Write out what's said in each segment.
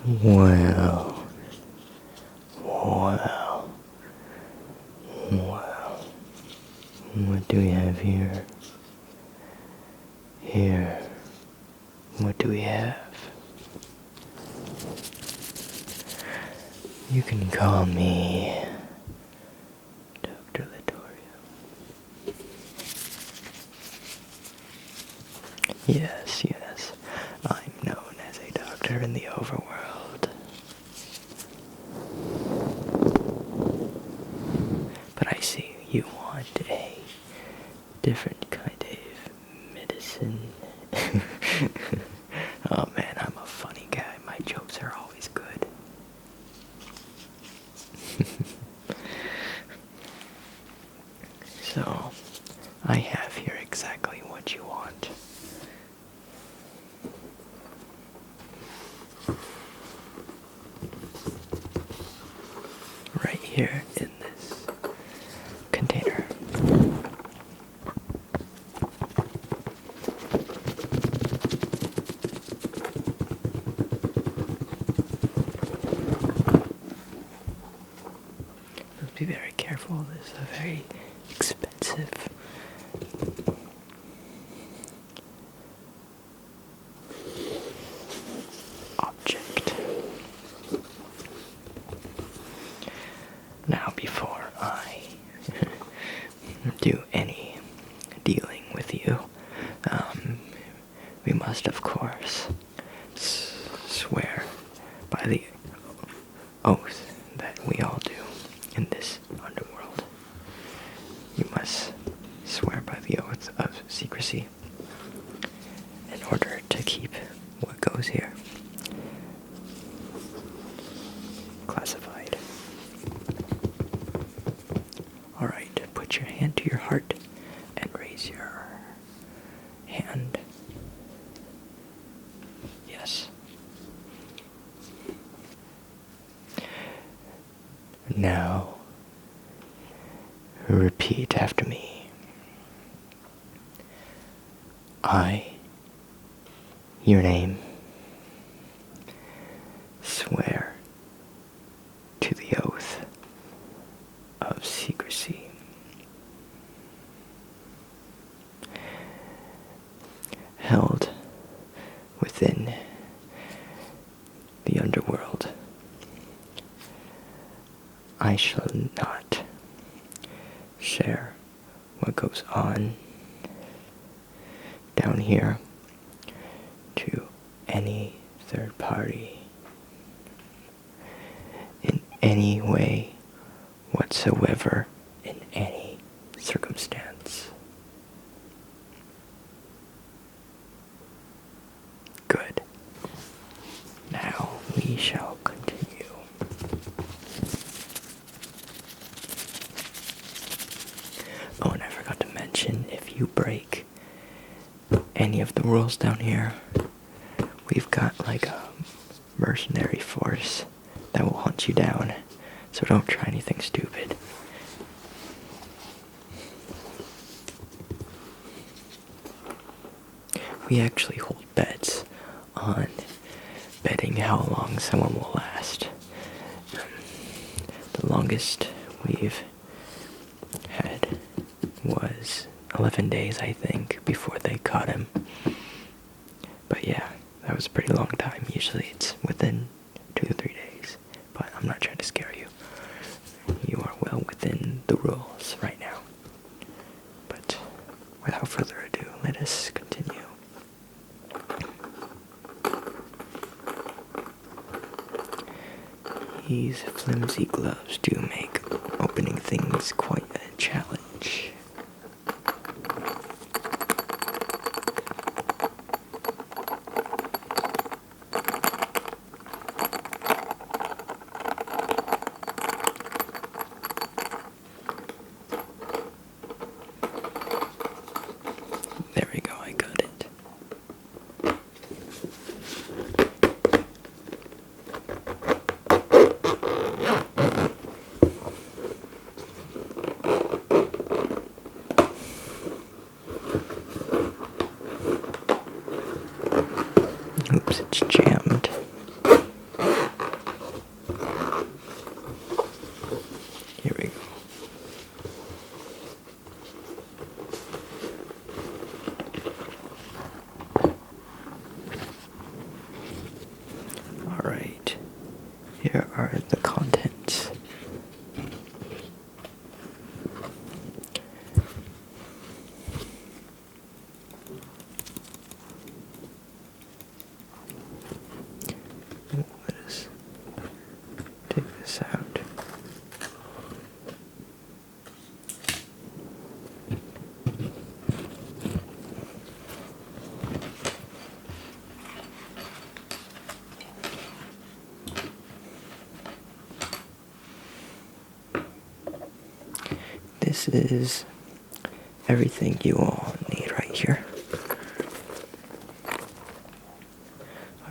Well, well, well. What do we have here? Here. What do we have? You can call me Dr. Litoruim. Yes, yes. I'm known as a doctor in the overworld. But I see you want a different kind of medicine. Oh man, I'm a funny guy. My jokes are always good. So, I have here exactly what you want. Right here in this container. Let's be very careful. This is a very expensive object. Now, before I do any dealing with you, we must, of course, swear by the oath that we all do in this underworld. You must swear by the oath of secrecy in order to keep what goes here classified. Alright, put your hand to your heart and raise your hand. Yes. Now, repeat after me. I, your name, swear to the oath of secrecy. Held within the underworld. I shall not share what goes on down here to any third party in any way whatsoever, in any circumstance. Good. Now we shall continue. Oh, and I forgot to mention, if you break any of the rules down here, we've got like a mercenary force that will hunt you down, so don't try anything stupid. We actually hold bets on betting how long someone will last. The longest we've had was 11 days, I think, before they caught him. But yeah, that was a pretty long time. Usually it's within 2 to 3 days. But I'm not trying to scare you. You are well within the rules right now. But without further ado, let us continue. These flimsy gloves do make opening things quite a challenge. There we go, I got it. Oops, it's jammed. is everything you all need right here.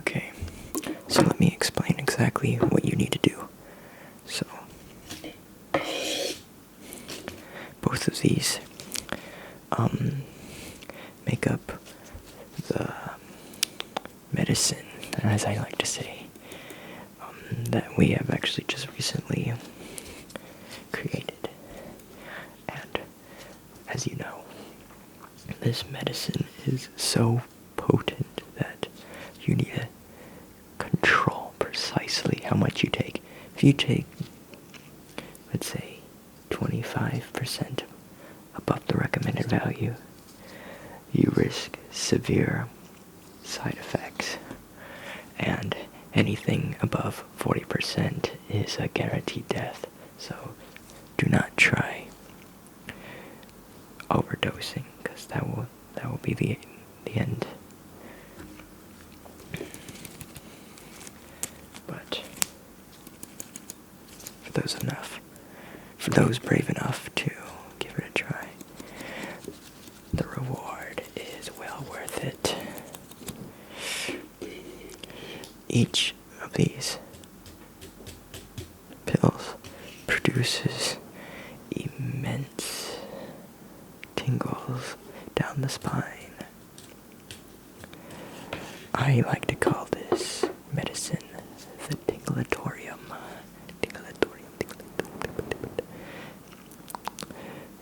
Okay, so let me explain exactly what you need to do. So, both of these make up the medicine, as I like to say, that we have actually just recently created. And as you know, this medicine is so potent that you need to control precisely how much you take. If you take, let's say, 25% above the recommended value, you risk severe side effects, and anything above 40% is a guaranteed death. So do not try overdosing, because that will be the end. But for those brave enough to give it a try, the reward is well worth it. Each of these pills produces immense tingles down the spine. I like to call this medicine the Litoruim.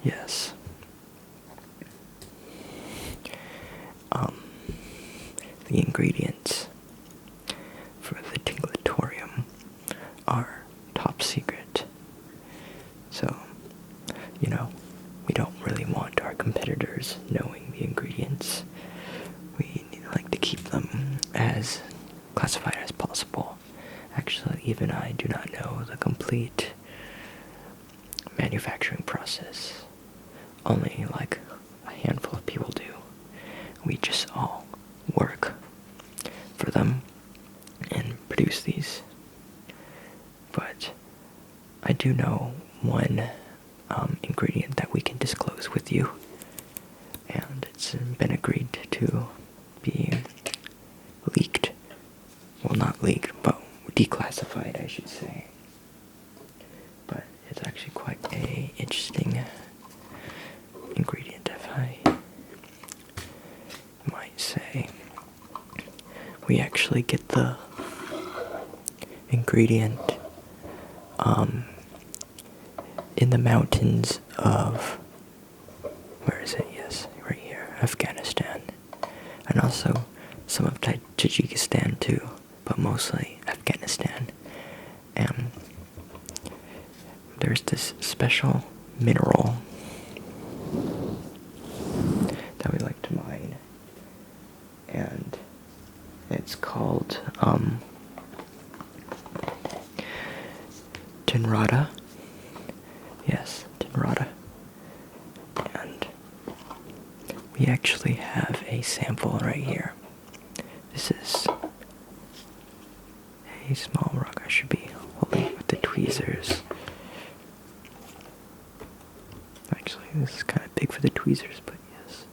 Yes. The ingredients for the Litoruim are top secret. So, we don't really want our competitors knowing the ingredients. We like to keep them as classified as possible. Actually, even I do not know the complete manufacturing process. Only like a handful of people do. We just all work for them and produce these. But I do know one ingredient that we can disclose with you, and it's been agreed to be leaked. Well, not leaked, but declassified, I should say. But it's actually quite a interesting ingredient, if I might say. We actually get the ingredient in the mountains of, where is it? Yes, right here, Afghanistan. And also some of Tajikistan too, but mostly Afghanistan. And there's this special mineral that we like to mine, and it's called Tinrata. Yes, Tinrata. And we actually have a sample right here. This is a small rock. I should be holding it with the tweezers. Actually, this is kind of big for the tweezers, but yes.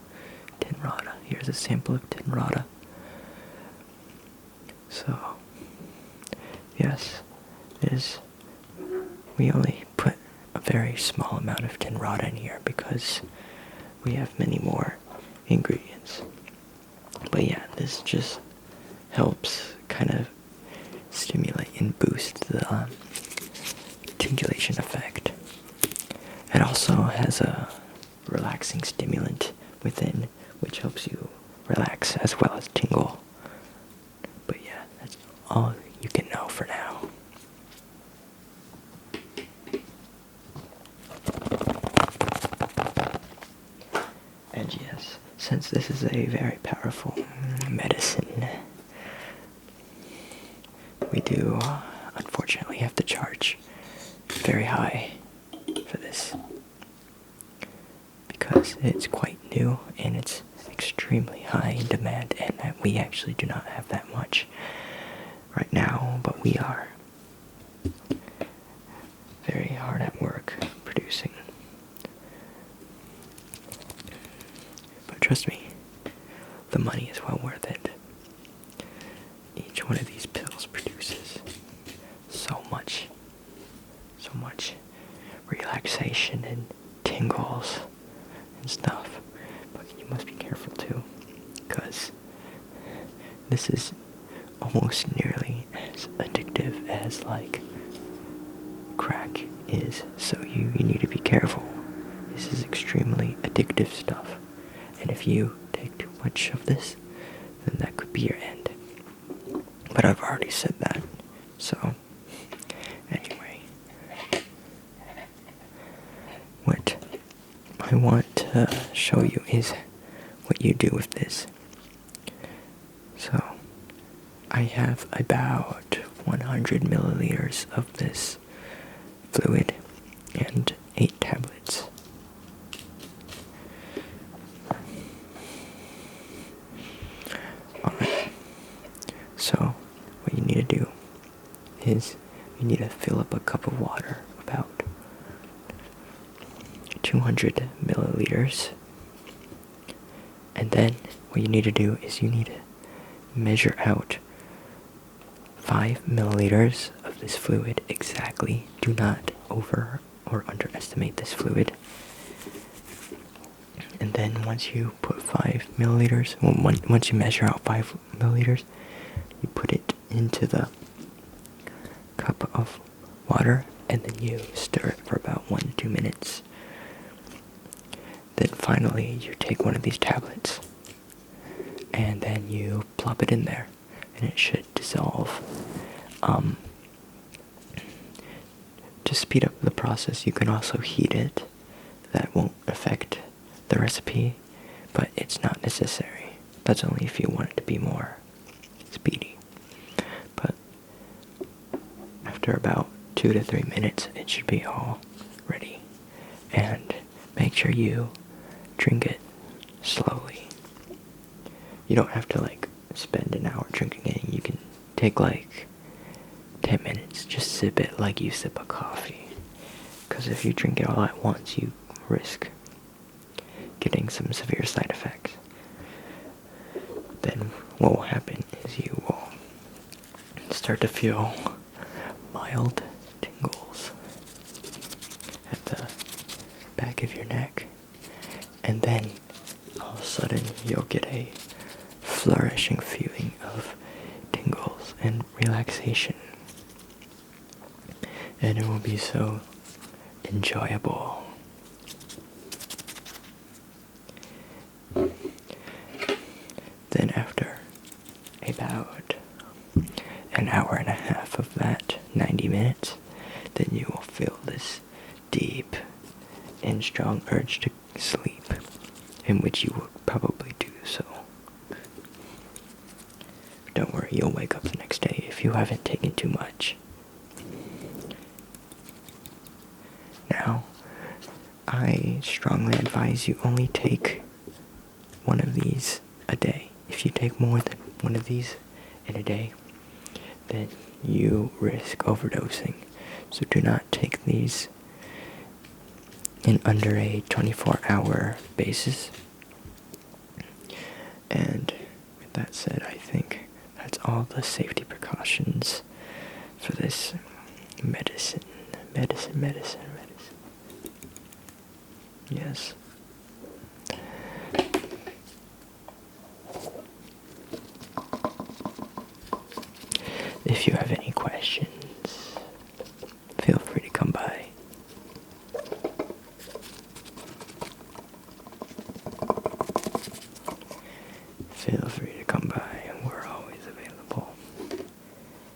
Tinrata. Here's a sample of Tinrata. So, yes, we only put a very small amount of Tinrata in here because we have many more ingredients. But yeah, this just helps kind of stimulate and boost the tingulation effect. It also has a relaxing stimulant within, which helps you relax as well as tingle. But yeah, that's all you can know for now. And yes, since this is a very powerful medicine, we do unfortunately have to charge very high for this, because it's quite new and it's extremely high in demand, and we actually do not have that much right now, but we are very hard at work producing. trust me, the money is well worth it. Each one of these pills produces so much relaxation and tingles and stuff. But you must be careful too, because this is almost nearly as addictive as like crack is. So you need to be careful. This is extremely addictive stuff. And if you take too much of this, then that could be your end. But I've already said that. So, anyway. What I want to show you is what you do with this. So, I have about 100 milliliters of this fluid and 8 tablets. Alright, so what you need to do is you need to fill up a cup of water, about 200 milliliters, and then what you need to do is you need to measure out 5 milliliters of this fluid exactly. Do not over or underestimate this fluid. And then once you put 5 milliliters, once you measure out 5 milliliters, you put it into the cup of water, and then you stir it for about 1 to 2 minutes. Then finally, you take one of these tablets, and then you plop it in there, and it should dissolve. To speed up the process, you can also heat it. That won't affect the recipe, but it's not necessary. That's only if you want it to be more speedy. But after about 2 to 3 minutes, it should be all ready. And make sure you drink it slowly. You don't have to spend an hour drinking it. You can take 10 minutes. Just sip it like you sip a coffee. Because if you drink it all at once, you risk getting some severe side effects. Then what will happen is you will start to feel mild tingles at the back of your neck, and then all of a sudden you'll get a flourishing feeling of tingles and relaxation, and it will be so enjoyable. Then after about an hour and a half of that, 90 minutes, then you will feel this deep and strong urge to sleep, in which you will probably do so. Don't worry, you'll wake up the next day if you haven't taken too much. Now, I strongly advise you only take one of these a day. If you take more than one of these in a day, then you risk overdosing. So do not take these in under a 24-hour basis. And with that said, I think that's all the safety precautions for this medicine. Yes. If you have any questions, feel free to come by. Feel free to come by, and we're always available.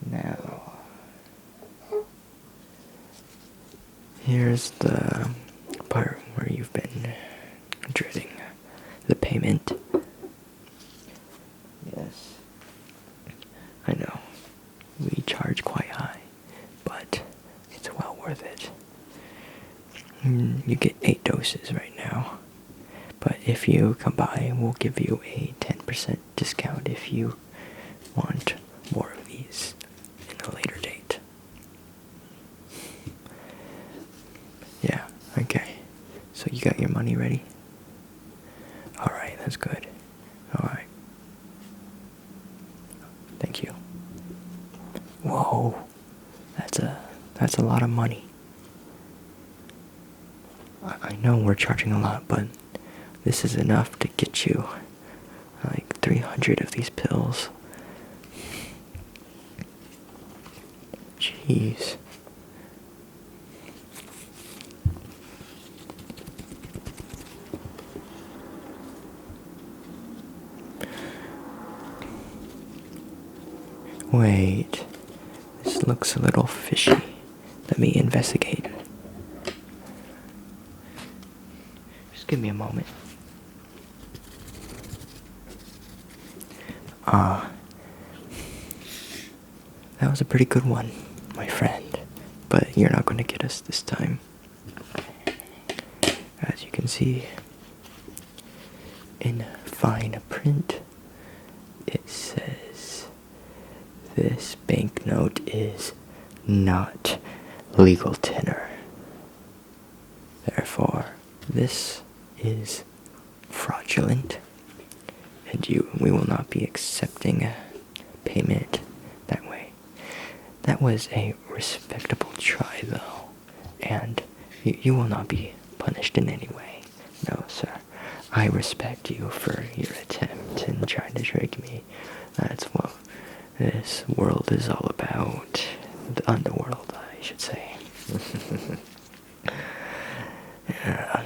Now, here's the part where you've been dreading: the payment. Yes, I know. We charge quite high, but it's well worth it. You get 8 doses right now, but if you come by, we'll give you a 10% discount if you want more of these in a later date. Yeah, okay. So you got your money ready? Alright, that's good. Alright. Thank you. Whoa. That's a lot of money. I know we're charging a lot, but this is enough to get you like 300 of these pills. Jeez. Wait, this looks a little fishy. Let me investigate. Just give me a moment. That was a pretty good one, my friend. But you're not going to get us this time. As you can see, in fine print, it says this banknote is not legal tender. Therefore, this is fraudulent, and we will not be accepting payment that way. That was a respectable try, though, and you will not be punished in any way. No, sir. I respect you for your attempt in trying to trick me. That's what this world is all about. The underworld, I should say. Yeah.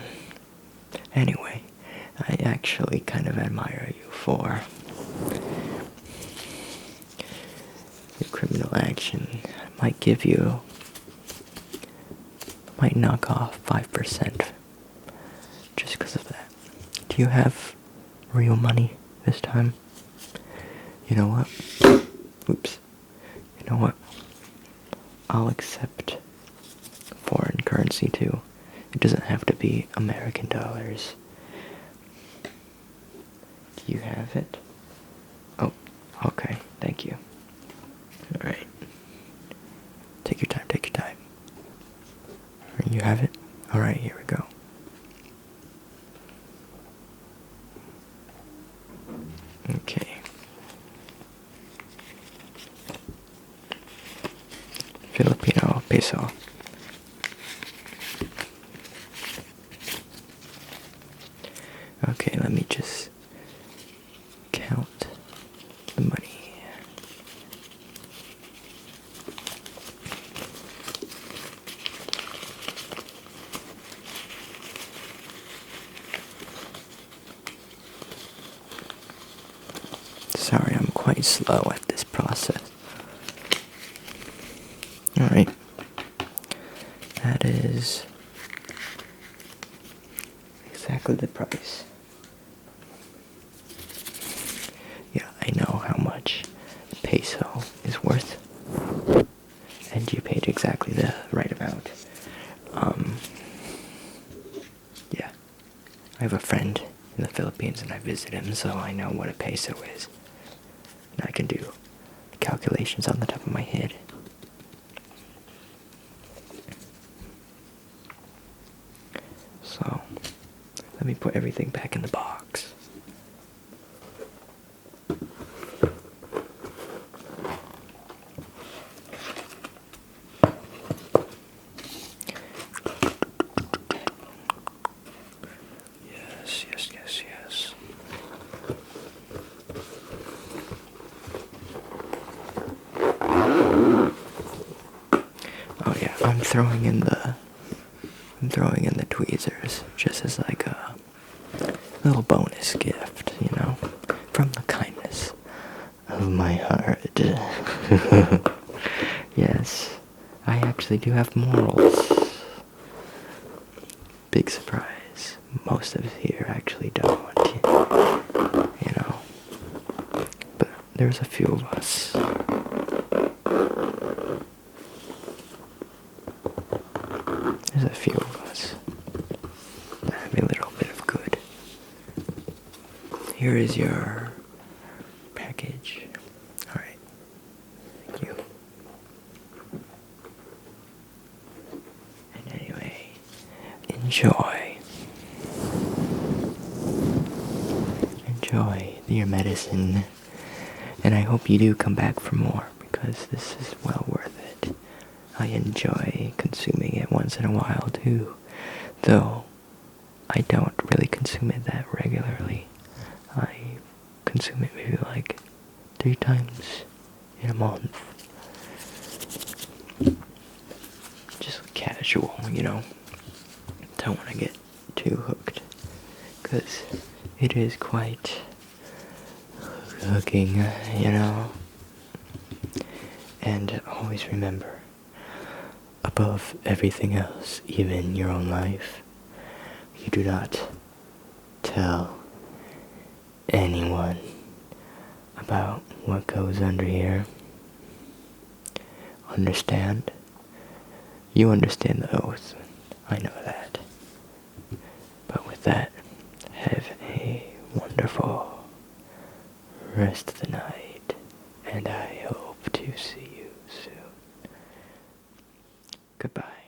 Anyway, I actually kind of admire you for your criminal action. Might knock off 5% just because of that. Do you have real money this time? You know what? Oops. You know what? I'll accept foreign currency too. It doesn't have to be American dollars. Do you have it? Oh, okay. Thank you. Alright. Take your time, take your time. You have it? Alright, here we go. Okay. Filipino peso. Okay, let me just count the money. Sorry, I'm quite slow at this process. Alright. That is exactly the price. Yeah, I know how much peso is worth. And you paid exactly the right amount. Yeah. I have a friend in the Philippines and I visit him, so I know what a peso is. And I can do calculations on the top of my head. So, let me put everything back in the box. Yes. Oh yeah, I'm throwing in the tweezers just as like a little bonus gift, you know, from the kindness of my heart. Yes, I actually do have morals. Big surprise. Most of us here actually don't, you know. But there's a few of us. There's a few of us that have a little bit of good. Here is your package. Alright. Thank you. And anyway, enjoy. enjoy your medicine, and I hope you do come back for more, because this is well worth it. I enjoy consuming it once in a while too, though I don't really consume it that regularly. I consume it maybe like 3 times in a month. Just casual, you know. Don't want to get too hooked, because it is quite hooking, you know. And always remember, above everything else, even your own life, you do not tell anyone about what goes under here. Understand? You understand the oath. I know that. But with that, have a wonderful rest of the night, and I hope to see you soon. Goodbye.